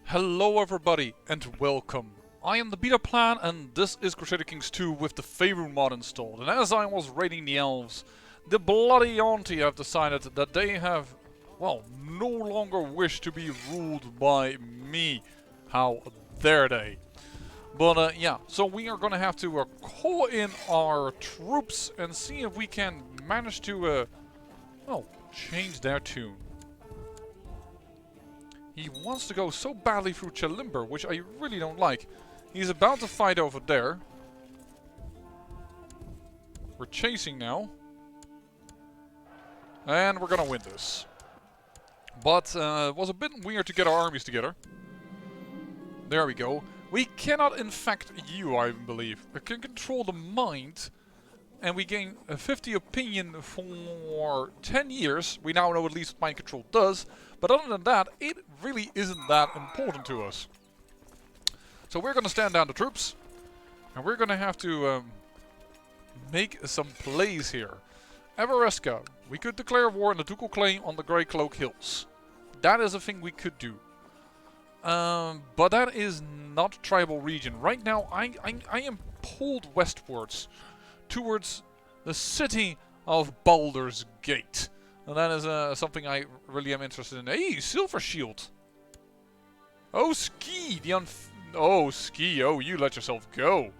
Hello everybody and welcome. I am the Beta Plan and this is Crusader Kings 2 with the Faerûn mod installed. And as I was raiding the elves, the bloody auntie have decided that they have, well, no longer wish to be ruled by me. How dare they? But yeah, so we are gonna have to call in our troops and see if we can manage to, well, change their tune. He wants to go so badly through Chalimber, which I really don't like. He's about to fight over there. We're chasing now. And we're gonna win this. But it was a bit weird to get our armies together. There we go. We cannot infect you, I believe. We can control the mind. And we gain a 50 opinion for 10 years. We now know at least what mind control does. But other than that, it really isn't that important to us. So we're going to stand down the troops. And we're going to have to make some plays here. Everesca. We could declare war on the ducal claim on the Grey Cloak Hills. That is a thing we could do. But that is not tribal region. Right now, I am pulled westwards. Towards the city of Baldur's Gate. And that is something I really am interested in. Hey, Silver Shield! Oh, Ski! Oh, Ski! Oh, you let yourself go!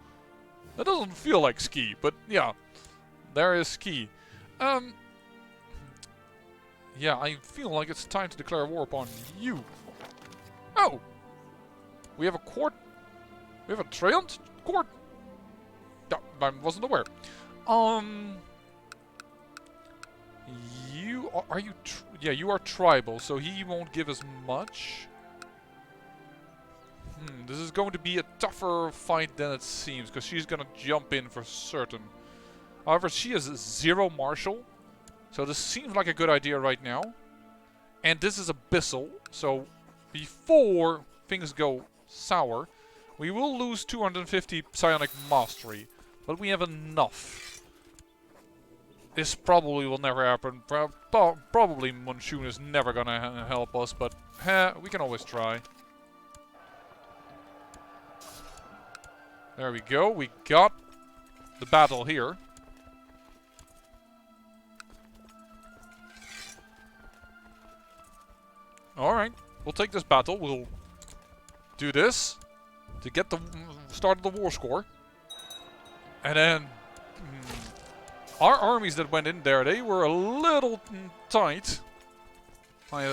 That doesn't feel like Ski, but yeah. There is Ski. Yeah, I feel like it's time to declare war upon you. Oh! We have a court. We have a Treant court. No, I wasn't aware. You are you? Yeah, you are tribal, so he won't give us much. This is going to be a tougher fight than it seems, because she's gonna jump in for certain. However, she is 0 martial, so this seems like a good idea right now. And this is abyssal, so before things go sour, we will lose 250 psionic mastery. But we have enough. This probably will never happen. Probably Monsoon is never gonna help us, but we can always try. There we go. We got the battle here. Alright, we'll take this battle. We'll do this to get the start of the war score. And then, our armies that went in there, they were a little tight, I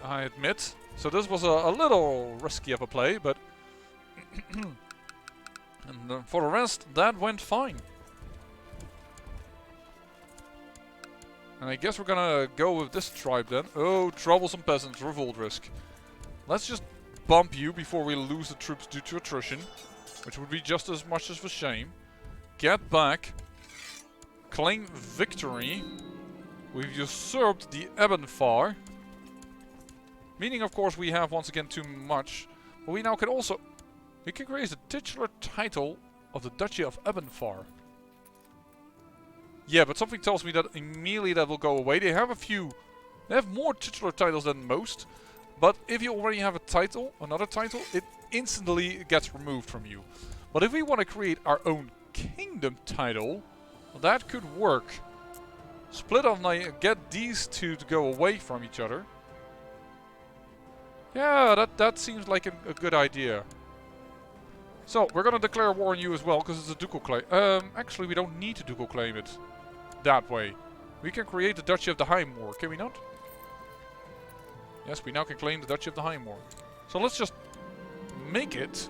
admit. So this was a little risky of a play, but and for the rest, that went fine. And I guess we're gonna go with this tribe then. Oh, Troublesome Peasants, Revolt risk. Let's just bump you before we lose the troops due to attrition, which would be just as much as a shame. Get back. Claim victory. We've usurped the Ebenfar. Meaning, of course, we have once again too much. But we now can also... We can create the titular title of the Duchy of Ebenfar. Yeah, but something tells me that immediately that will go away. They have a few... They have more titular titles than most. But if you already have a title, another title, it instantly gets removed from you. But if we want to create our own kingdom title, that could work. Split off, get these two to go away from each other. Yeah, that seems like a good idea. So, we're gonna declare war on you as well, because it's a ducal claim. Actually, we don't need to ducal claim it that way. We can create the Duchy of the Highmoor, can we not? Yes, we now can claim the Duchy of the Highmoor. So let's just make it.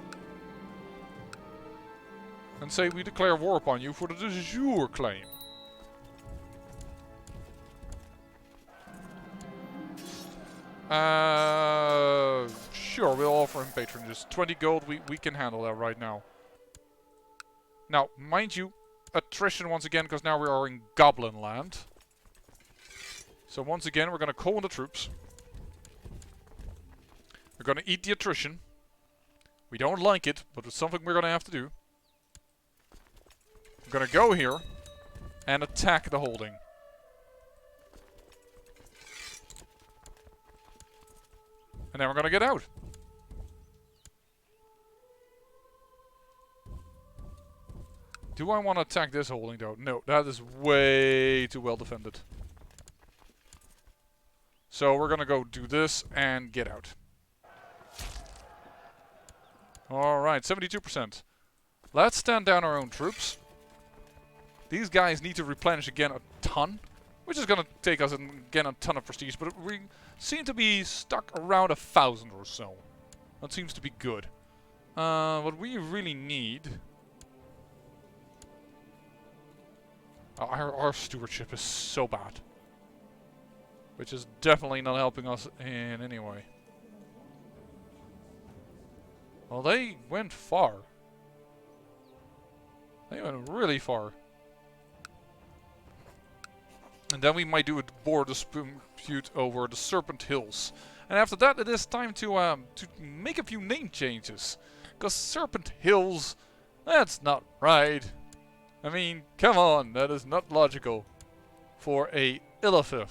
And say we declare war upon you for the de jure claim. Sure, we'll offer him patronage. 20 gold, we can handle that right now. Now, mind you, attrition once again, because now we are in Goblin land. So once again, we're going to call in the troops. We're going to eat the attrition. We don't like it, but it's something we're going to have to do. We're going to go here and attack the holding. And then we're gonna get out. Do I want to attack this holding though? No, that is way too well defended. So we're gonna go do this and get out. Alright, 72%. Let's stand down our own troops. These guys need to replenish again a ton. Which is gonna take us again a ton of prestige, but we seem to be stuck around 1,000 or so. That seems to be good. What we really need... Our stewardship is so bad. Which is definitely not helping us in any way. Well, they went far. They went really far. And then we might do a board dispute over the Serpent Hills. And after that it is time to make a few name changes. Because Serpent Hills, that's not right. I mean, come on, that is not logical for a Illithid.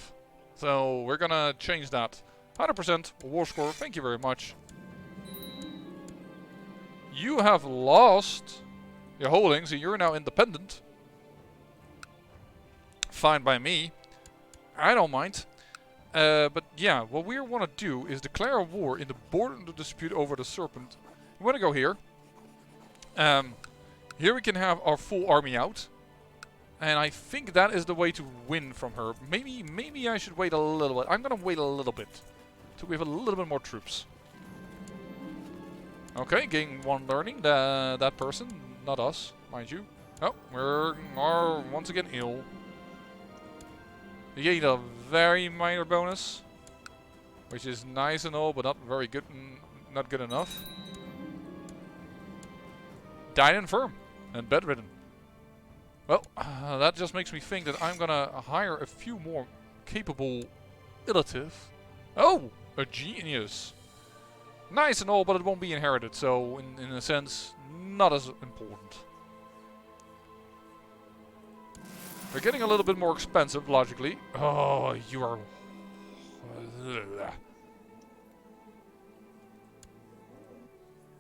So we're gonna change that. 100% war score, thank you very much. You have lost your holdings, so you're now independent. Fine by me. I don't mind. But yeah, what we want to do is declare a war in the border dispute over the Serpent. We want to go here. Here we can have our full army out. And I think that is the way to win from her. Maybe I should wait a little bit. I'm going to wait a little bit. So we have a little bit more troops. Okay, gain 1 learning. That person, not us, mind you. Oh, we're once again ill. You gain a very minor bonus. Which is nice and all, but not very good, not good enough. Died infirm and bedridden. Well, that just makes me think that I'm gonna hire a few more capable Illithid. Oh, a genius. Nice and all, but it won't be inherited, so in a sense, not as important. They're getting a little bit more expensive, logically. Oh, you are...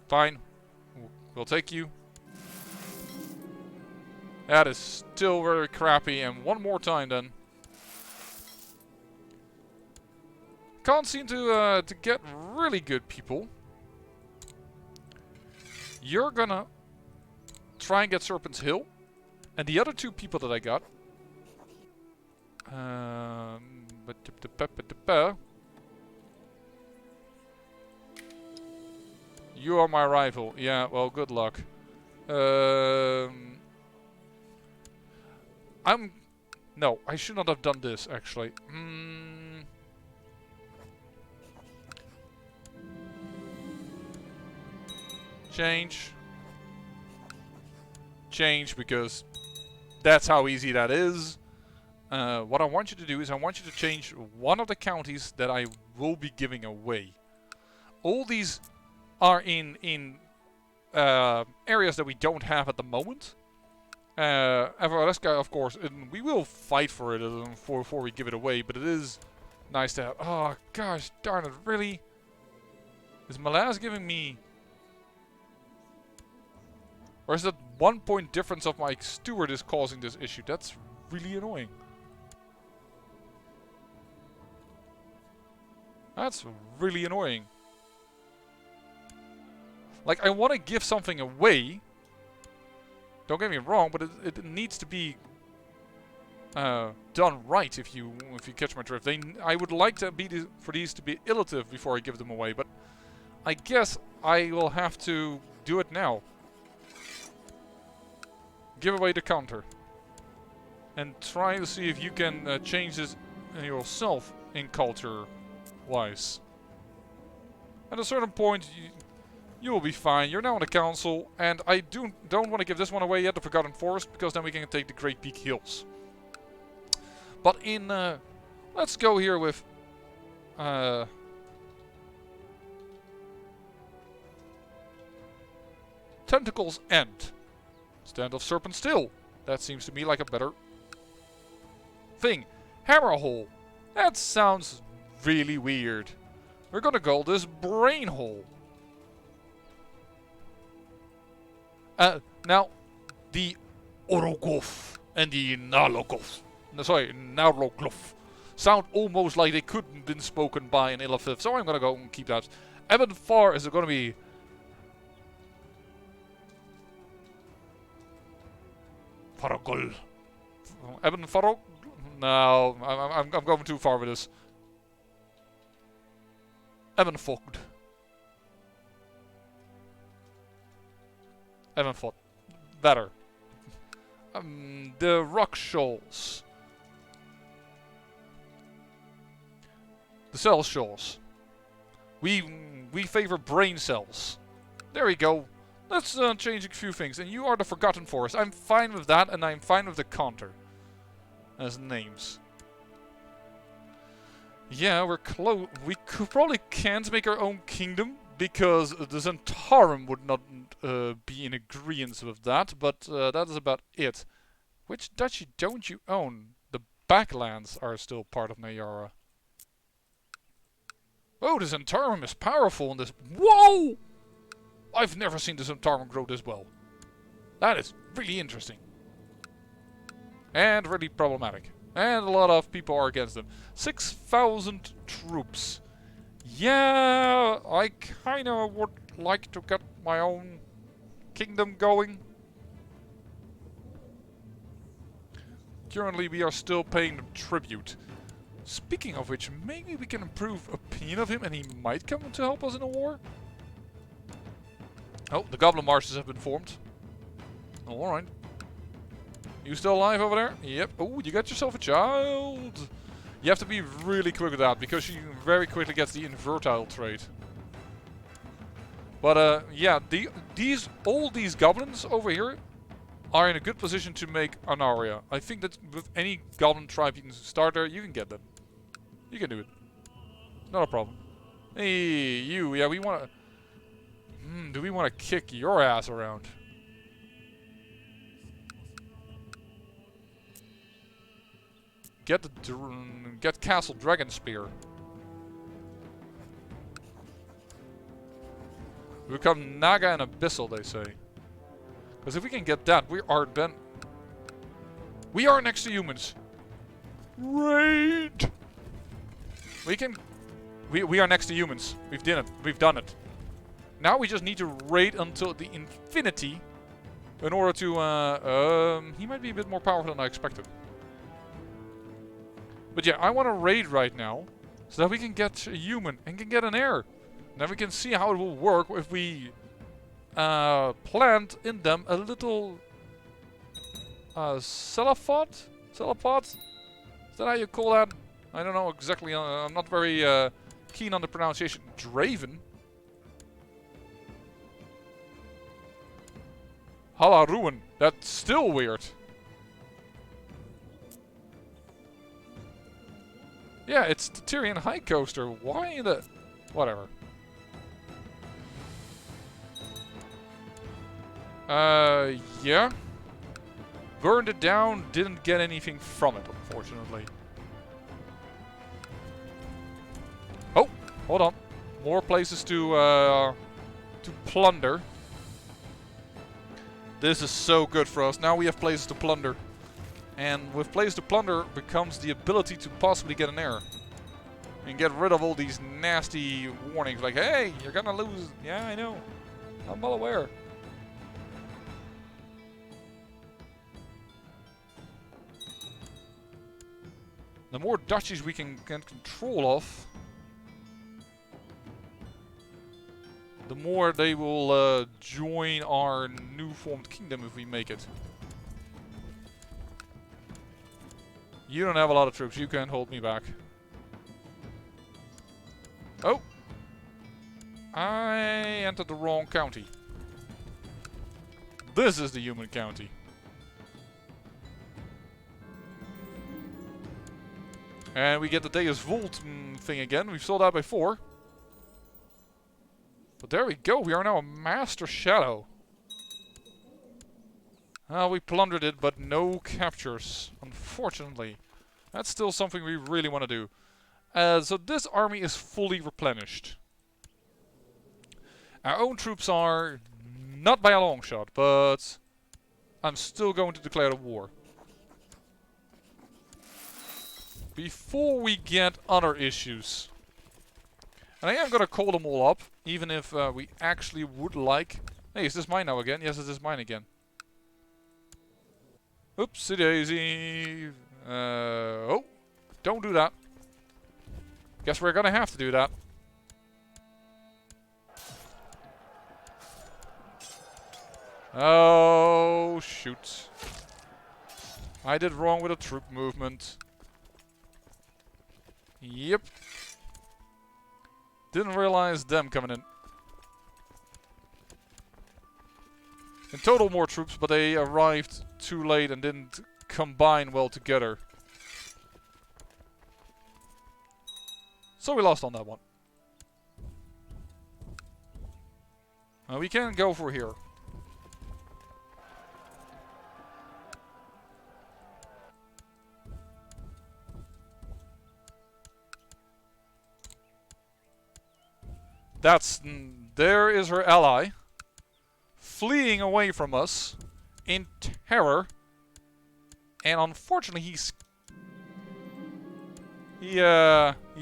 Fine. We'll take you. That is still very crappy, and one more time then. Can't seem to get really good people. You're gonna try and get Serpent's Hill. And the other 2 people that I got... You are my rival. Yeah, well, good luck. No, I should not have done this, actually. Change. Change, because that's how easy that is. What I want you to do is I want you to change one of the counties that I will be giving away. All these are in areas that we don't have at the moment. Everaleska, of course, we will fight for it before we give it away, but it is nice to have. Oh, gosh darn it, really? Is Malaz giving me... Or is that 1 point difference of my steward is causing this issue? That's really annoying. That's really annoying. Like, I want to give something away. Don't get me wrong, but it needs to be done right. If you catch my drift, I would like to for these to be Illithid before I give them away. But I guess I will have to do it now. Give away the counter, and try to see if you can change this yourself in culture-wise. At a certain point, you will be fine. You're now on the council, and I don't want to give this one away yet, the Forgotten Forest, because then we can take the Great Peak Hills. But let's go here with Tentacles End. Stand of Serpent Still. That seems to me like a better thing. Hammer Hole. That sounds really weird. We're gonna call this Brain Hole. Now, the Orogov and the Nalogov. No, sorry, Narloglov. Sound almost like they couldn't have been spoken by an Illithid, so I'm gonna go and keep that. Eben Far is it gonna be... Faragol. Eben Farog? No, I'm going too far with this. Eben Fogd. Eben Fogd. Better. The Rock Shoals. The Cell Shoals. We favor brain cells. There we go. Let's change a few things. And you are the Forgotten Forest. I'm fine with that, and I'm fine with the Dekanter as names. Yeah, we're close. We probably can't make our own kingdom because the Zentarum would not be in agreement with that. But that is about it. Which duchy don't you own? The Backlands are still part of Nayara. Oh, the Zentarum is powerful in this. Whoa! I've never seen the Zentarum grow this well. That is really interesting. And really problematic. And a lot of people are against them. 6,000 troops. Yeah, I kinda would like to get my own kingdom going. Currently we are still paying them tribute. Speaking of which, maybe we can improve opinion of him and he might come to help us in a war? Oh, the Goblin Marshes have been formed. Alright. You still alive over there? Yep. Oh, you got yourself a child! You have to be really quick with that, because she very quickly gets the invertile trait. But, yeah, all these goblins over here are in a good position to make an area. I think that with any goblin tribe you can start there, you can get them. You can do it. Not a problem. Hey, you. Yeah, we want to... do we want to kick your ass around? Get Castle Dragon Spear. We become Naga and Abyssal, they say. Because if we can get that, we are next to humans. Raid. We are next to humans. We've done it. Now we just need to raid until the infinity in order to he might be a bit more powerful than I expected. But yeah, I want to raid right now so that we can get a human and can get an heir. Then we can see how it will work if we plant in them a little cellophod? Cellophod? Is that how you call that? I don't know exactly. I'm not very keen on the pronunciation. Draven? Halarun. That's still weird. Yeah, it's the Tyrian High Coaster. Why the... Whatever. Yeah. Burned it down, didn't get anything from it, unfortunately. Oh, hold on. More places to plunder. This is so good for us. Now we have places to plunder. And with places to plunder becomes the ability to possibly get an heir. And get rid of all these nasty warnings like, hey, you're gonna lose. Yeah, I know. I'm well aware. The more duchies we can get control of, the more they will join our new formed kingdom if we make it. You don't have a lot of troops. You can't hold me back. Oh! I entered the wrong county. This is the human county. And we get the Deus Vult thing again. We saw that before. But there we go. We are now a Master Shadow. We plundered it, but no captures, unfortunately. That's still something we really want to do. So this army is fully replenished. Our own troops are not by a long shot, but I'm still going to declare the war. Before we get other issues. And I am going to call them all up, even if we actually would like... Hey, is this mine now again? Yes, it is mine again. Oopsie daisy. Oh, don't do that. Guess we're going to have to do that. Oh, shoot. I did wrong with a troop movement. Yep. Didn't realize them coming in. In total more troops, but they arrived too late and didn't combine well together. So we lost on that one. We can go for here. There is her ally. Fleeing away from us. In terror. And unfortunately he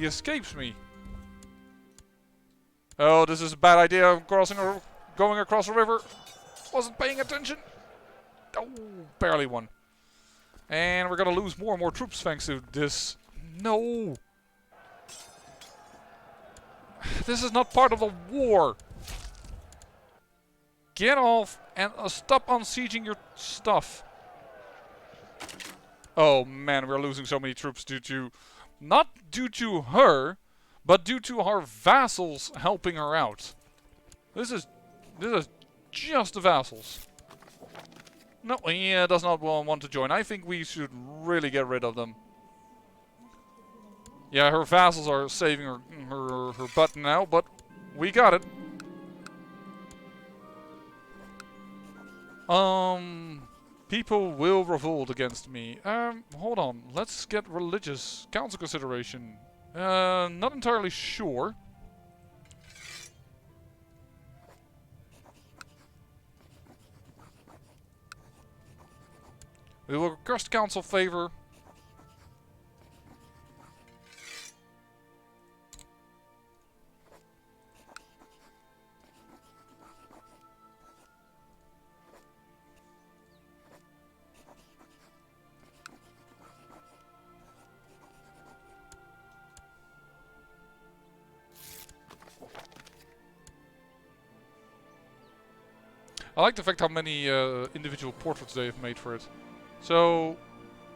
escapes me. Oh, this is a bad idea. Going across the river. Wasn't paying attention. Oh, barely won. And we're gonna lose more and more troops thanks to this. No. This is not part of the war. Get off and stop unsieging your stuff. Oh man, we're losing so many troops due to... Not due to her, but due to our vassals helping her out. This is just the vassals. No, he does not want to join. I think we should really get rid of them. Yeah, her vassals are saving her butt now, but we got it. People will revolt against me. Hold on. Let's get religious council consideration. Not entirely sure. We will request council favor. I like the fact how many individual portraits they have made for it. So,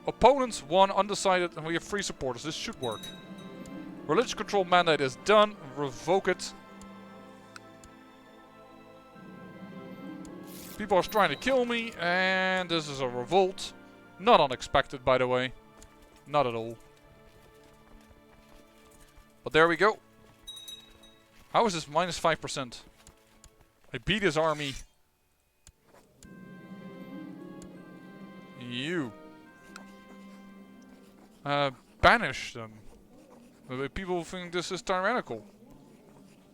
opponents 1, undecided, and we have 3 supporters. This should work. Religious control mandate is done. Revoke it. People are trying to kill me, and this is a revolt. Not unexpected, by the way. Not at all. But there we go. How is this minus 5%? I beat his army. You. Banish them. People think this is tyrannical.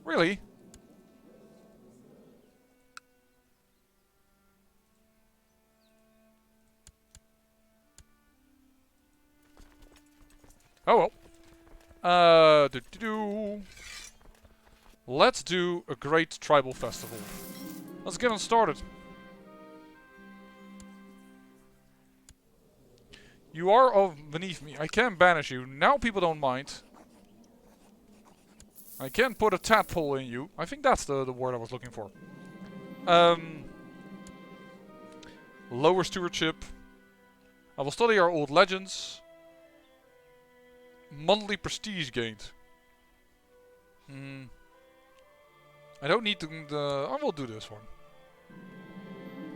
Really? Oh well. Let's do a great tribal festival. Let's get on started. You are beneath me. I can banish you. Now people don't mind. I can put a tadpole in you. I think that's the word I was looking for. Lower stewardship. I will study our old legends. Monthly prestige gained. I don't need to... I will do this one.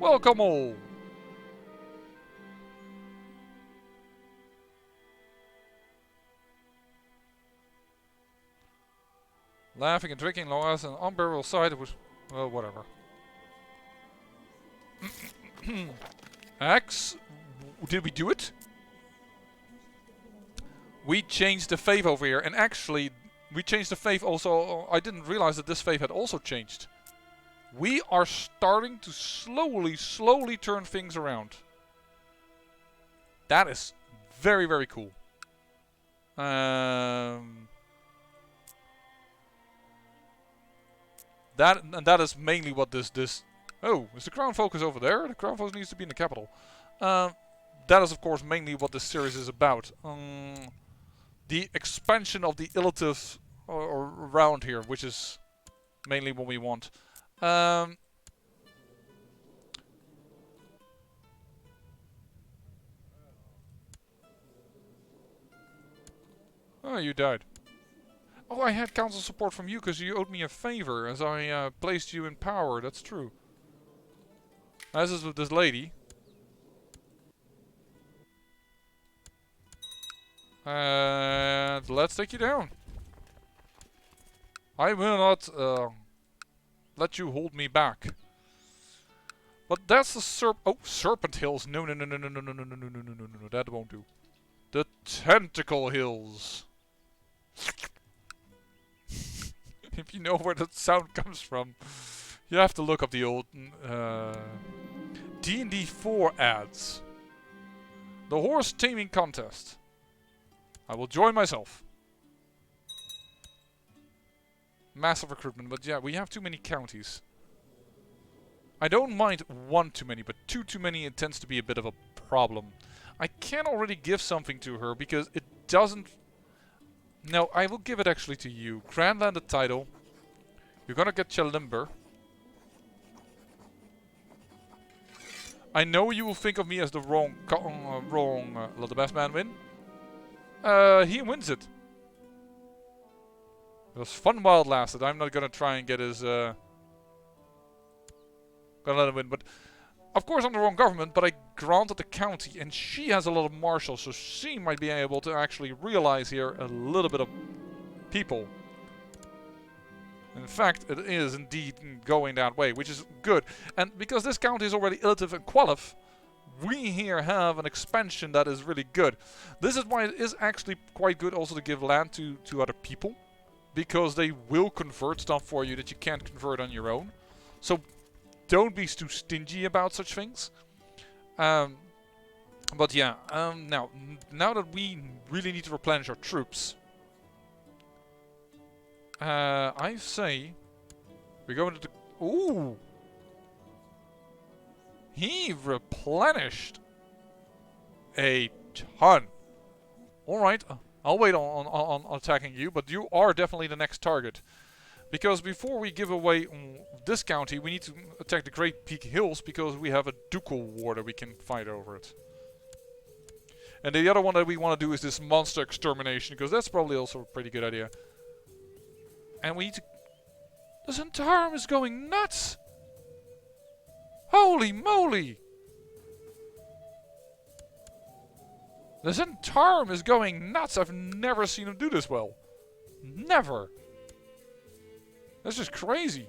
Welcome all! Laughing and drinking long as an unbearable sight was... Well, whatever. Axe... Did we do it? We changed the faith over here, and actually... We changed the faith also... I didn't realize that this faith had also changed. We are starting to slowly turn things around. That is very, very cool. That is mainly what this. Oh, is the crown focus over there? The crown focus needs to be in the capital. That is, of course, mainly what this series is about. The expansion of the Illithid around here, which is mainly what we want. Oh, you died. Oh, I had council support from you because you owed me a favor as I placed you in power. That's true. As is with this lady. And let's take you down. I will not let you hold me back. But that's the Serpent Hills. No, that won't do. The Tentacle Hills. If you know where that sound comes from, you have to look up the old D&D 4 ads. The horse taming contest. I will join myself. Massive recruitment, but yeah, we have too many counties. I don't mind one too many, but two too many, it tends to be a bit of a problem. I can already give something to her because it doesn't... No, I will give it actually to you. Grand landed title. You're gonna get Chalimber. I know you will think of me as the let the best man win. He wins it. It was fun while it lasted. I'm not gonna try and get his gonna let him win, but of course I'm the wrong government, but I granted the county and she has a lot of marshals, so she might be able to actually realize here a little bit of people. In fact, it is indeed going that way, which is good. And because this county is already Illithid and Qualif, we here have an expansion that is really good. This is why it is actually quite good also to give land to other people. Because they will convert stuff for you that you can't convert on your own. So don't be too stingy about such things. But yeah, now that we really need to replenish our troops, I say we go into the... Ooh! He replenished a ton. Alright, I'll wait on attacking you, but you are definitely the next target. Because before we give away this county, we need to attack the Great Peak Hills, because we have a ducal war that we can fight over it. And the other one that we want to do is this monster extermination, because that's probably also a pretty good idea. And we need to... The Zentarum is going nuts! Holy moly! The Zentarum is going nuts! I've never seen him do this well. Never! That's just crazy.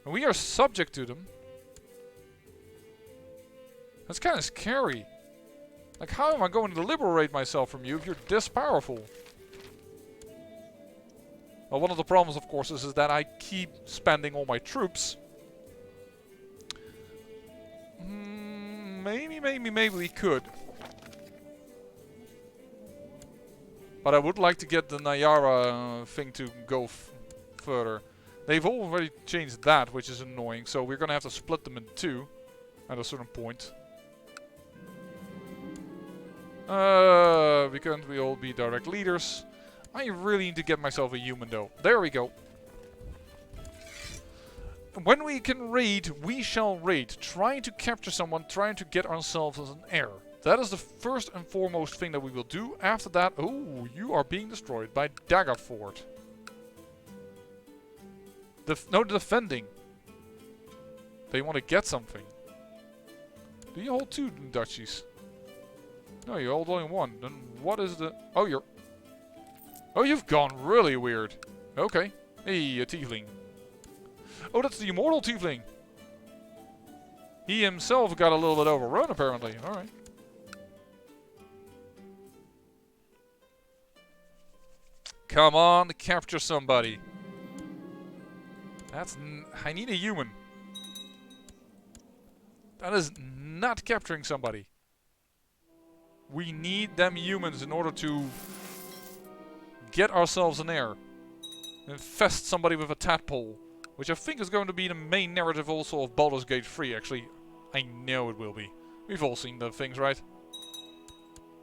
And we are subject to them. That's kind of scary. Like, how am I going to liberate myself from you if you're this powerful? Well, one of the problems, of course, is that I keep spending all my troops. Maybe we could. But I would like to get the Nayara thing to go further. They've already changed that, which is annoying. So we're going to have to split them in two at a certain point. Because we all be direct leaders. I really need to get myself a human though. There we go. When we can raid, we shall raid. Trying to capture someone, trying to get ourselves as an heir. That is the first and foremost thing that we will do. After that, oh, you are being destroyed by Daggerford. No, defending. They want to get something. Do you hold two duchies? No, you hold only one. Then what is the... Oh, you're... Oh, you've gone really weird. Okay. Hey, a tiefling. Oh, that's the immortal tiefling. He himself got a little bit overrun, apparently. Alright. Come on, capture somebody. I need a human. That is not capturing somebody. We need them humans in order to get ourselves an heir. Infest somebody with a tadpole. Which I think is going to be the main narrative also of Baldur's Gate 3. Actually, I know it will be. We've all seen the things, right?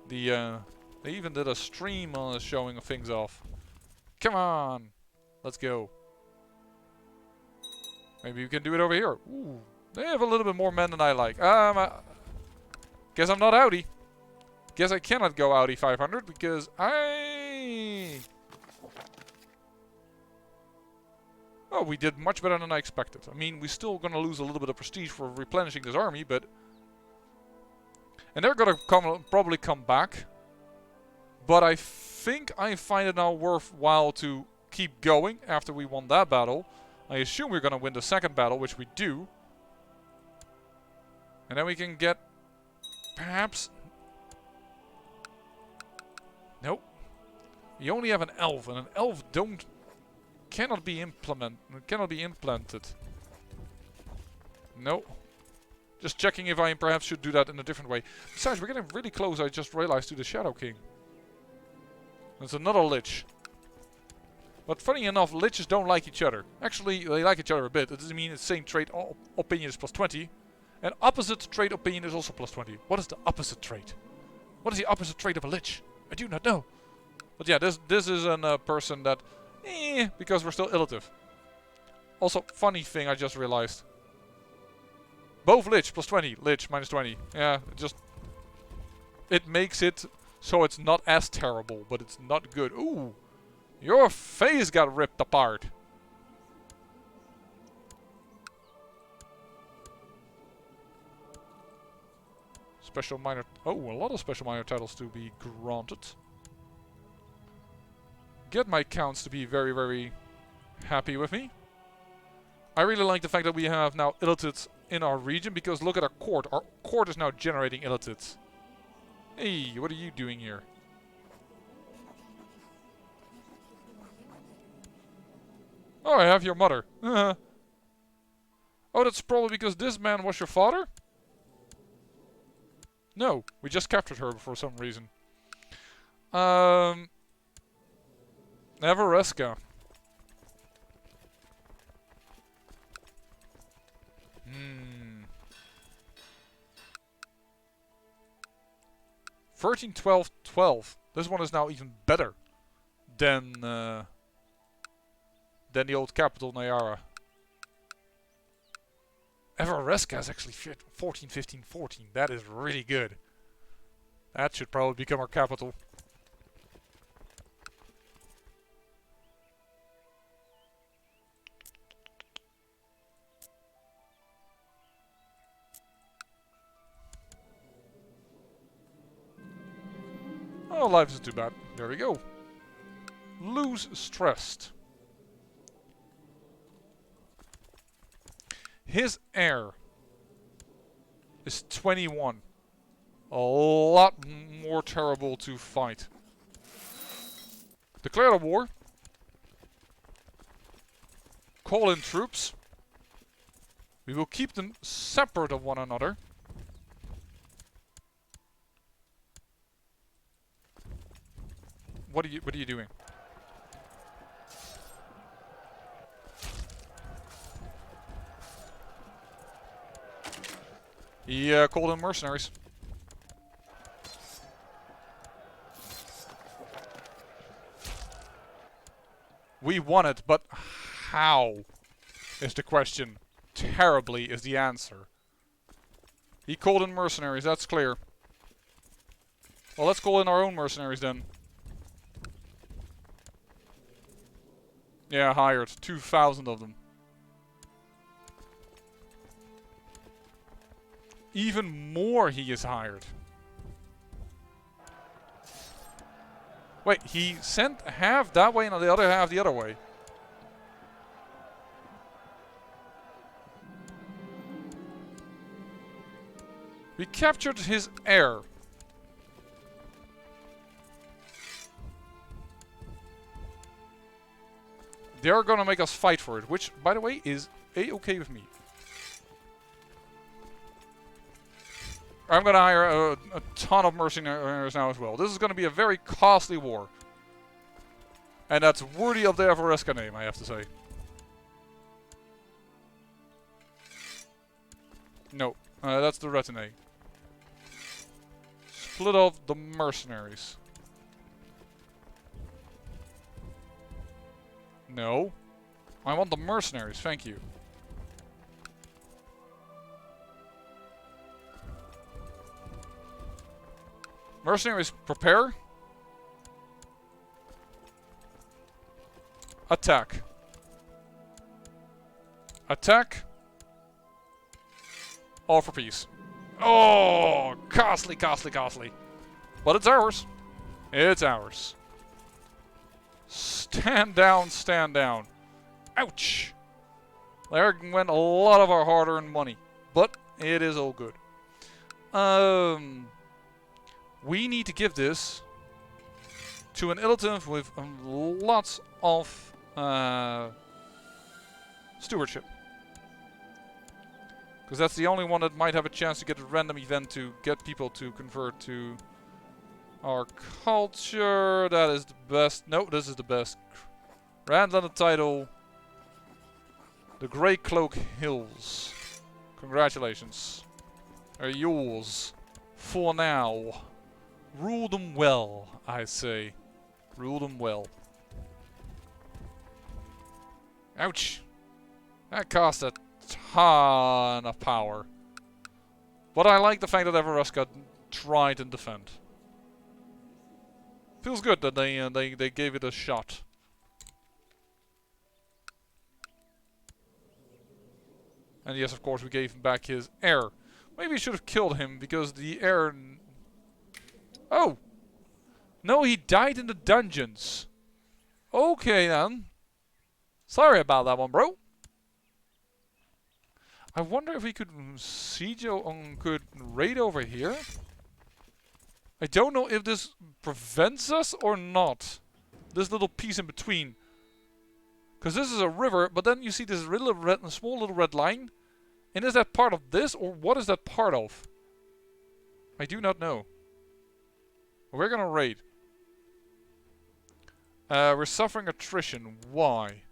They even did a stream on showing things off. Come on! Let's go. Maybe we can do it over here. Ooh, they have a little bit more men than I like. Guess I'm not outie. Guess I cannot go outie 500 because Oh, we did much better than I expected. I mean, we're still gonna lose a little bit of prestige for replenishing this army, but... And they're gonna probably come back. But I think I find it now worthwhile to keep going after we won that battle. I assume we're gonna win the second battle, which we do. And then we can get... Perhaps... Nope. You only have an elf, and an elf cannot be implanted. No. Just checking if I perhaps should do that in a different way. Besides, we're getting really close, I just realized, to the Shadow King. There's another Lich. But funny enough, Liches don't like each other. Actually, they like each other a bit. It doesn't mean the same trait opinion is plus 20. And opposite trait opinion is also plus 20. What is the opposite trait? What is the opposite trait of a Lich? I do not know. But yeah, this is a person that... because we're still Illithid. Also, funny thing I just realized. Both Lich plus 20, Lich minus 20. Yeah, it makes it so it's not as terrible, but it's not good. Ooh, your face got ripped apart. Special minor... Oh, a lot of special minor titles to be granted. Get my counts to be very, very happy with me. I really like the fact that we have now Illithids in our region, because look at our court. Our court is now generating Illithids. Hey, what are you doing here? Oh, I have your mother. Oh, that's probably because this man was your father? No, we just captured her for some reason. Everesca. 13, 12, 12. This one is now even better than the old capital, Nayara. Everesca is actually 14, 15, 14. That is really good. That should probably become our capital. Oh, life isn't too bad. There we go. Lose stressed. His heir is 21. A lot more terrible to fight. Declare a war. Call in troops. We will keep them separate of one another. What are you doing? He called in mercenaries. We won it, but how is the question. Terribly is the answer. He called in mercenaries, that's clear. Well, let's call in our own mercenaries then. Yeah, hired. 2,000 of them. Even more he is hired. Wait, he sent half that way and the other half the other way. We captured his heir. They're gonna make us fight for it, which, by the way, is a-okay with me. I'm gonna hire a ton of mercenaries now as well. This is gonna be a very costly war. And that's worthy of the Everesca name, I have to say. No, that's the retinue. Split off the mercenaries. No. I want the mercenaries, thank you. Mercenaries, prepare. Attack. Attack. All for peace. Oh, costly, costly, costly. But it's ours. It's ours. Stand down, stand down. Ouch. There went a lot of our hard-earned money. But it is all good. We need to give this to an Illithid with lots of stewardship. Because that's the only one that might have a chance to get a random event to get people to convert to our culture. That is the best. No, this is the best. Randland title. The Grey Cloak Hills. Congratulations. They're yours. For now. Rule them well, I say. Rule them well. Ouch. That cost a ton of power. But I like the fact that Everesca tried and defend. Feels good that they gave it a shot. And yes, of course, we gave him back his heir. Maybe we should have killed him because the heir... Oh! No, he died in the dungeons. Okay then. Sorry about that one, bro. I wonder if we could siege could raid over here. I don't know if this prevents us or not. This little piece in between. Because this is a river, but then you see this small little red line. And is that part of this, or what is that part of? I do not know. We're gonna raid. We're suffering attrition. Why?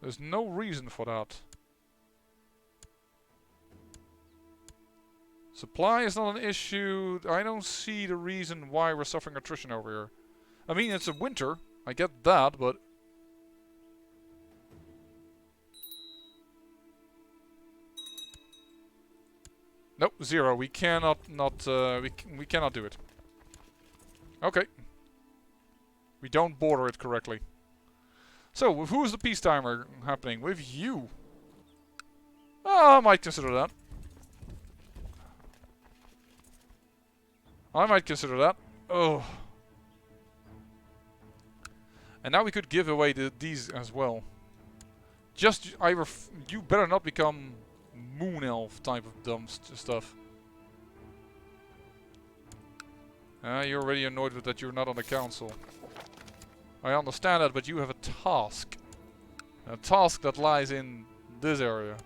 There's no reason for that. Supply is not an issue. I don't see the reason why we're suffering attrition over here. I mean, it's a winter. I get that, but... Nope, 0. We cannot we cannot do it. Okay. We don't border it correctly. So, who is the peace timer happening? With you. Oh, I might consider that. I might consider that. Oh. And now we could give away these as well. Just, you better not become moon elf type of dumb stuff. You're already annoyed with that you're not on the council. I understand that, but you have a task. A task that lies in this area.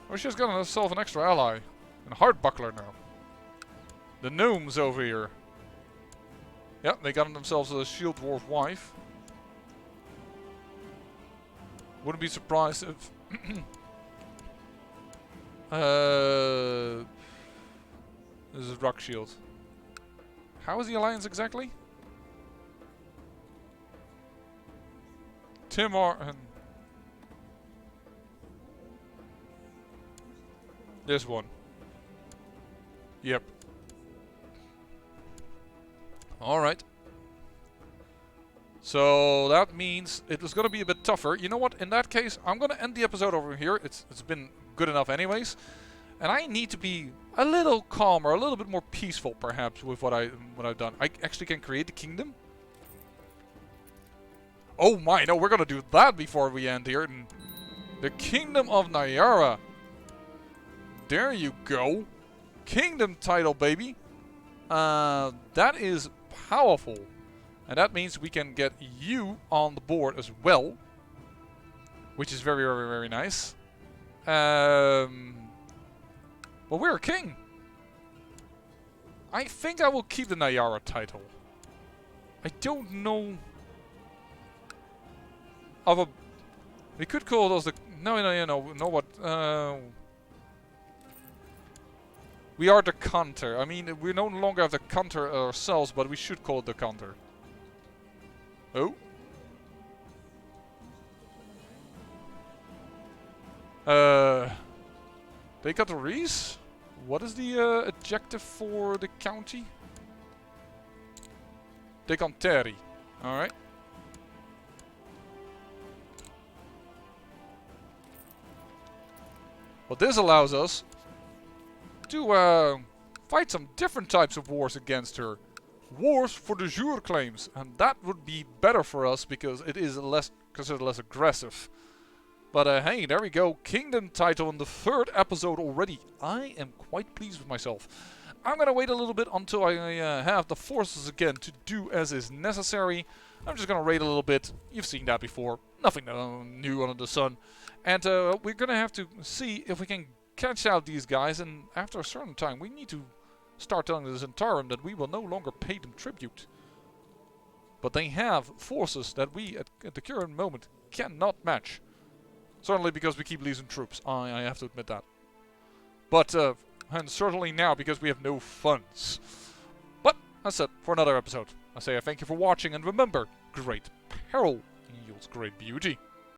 Oh, she's got herself an extra ally. And Heart Buckler now. The gnomes over here. Yep, they got themselves a shield dwarf wife. Wouldn't be surprised if... This is Rock Shield. How is the alliance exactly? Timor and... This one. Yep. Alright. So that means it was going to be a bit tougher. You know what? In that case, I'm going to end the episode over here. It's been good enough anyways. And I need to be a little calmer, a little bit more peaceful perhaps with what I've done. I actually can create the kingdom. Oh my, no, we're going to do that before we end here. The Kingdom of Nyara. There you go. Kingdom title, baby. That is powerful. And that means we can get you on the board as well. Which is very, very, very nice. Well, we're a king. I think I will keep the Nayara title. I don't know of a... We could call those the... No, what? We are the Dekanter. I mean, we no longer have the Dekanter ourselves, but we should call it the Dekanter. Oh. Dekanteries? What is the adjective for the county? Dekanteri. Alright. Well, this allows us to fight some different types of wars against her. Wars for de jure claims. And that would be better for us because it is considered less aggressive. But hey, there we go. Kingdom title in the 3rd episode already. I am quite pleased with myself. I'm going to wait a little bit until I have the forces again to do as is necessary. I'm just going to raid a little bit. You've seen that before. Nothing new under the sun. And we're going to have to see if we can catch out these guys. And after a certain time, we need to start telling the Zentarum that we will no longer pay them tribute. But they have forces that we, at the current moment, cannot match. Certainly because we keep losing troops. I have to admit that. But, and certainly now because we have no funds. But, that's it for another episode. I say I thank you for watching, and remember, great peril yields great beauty.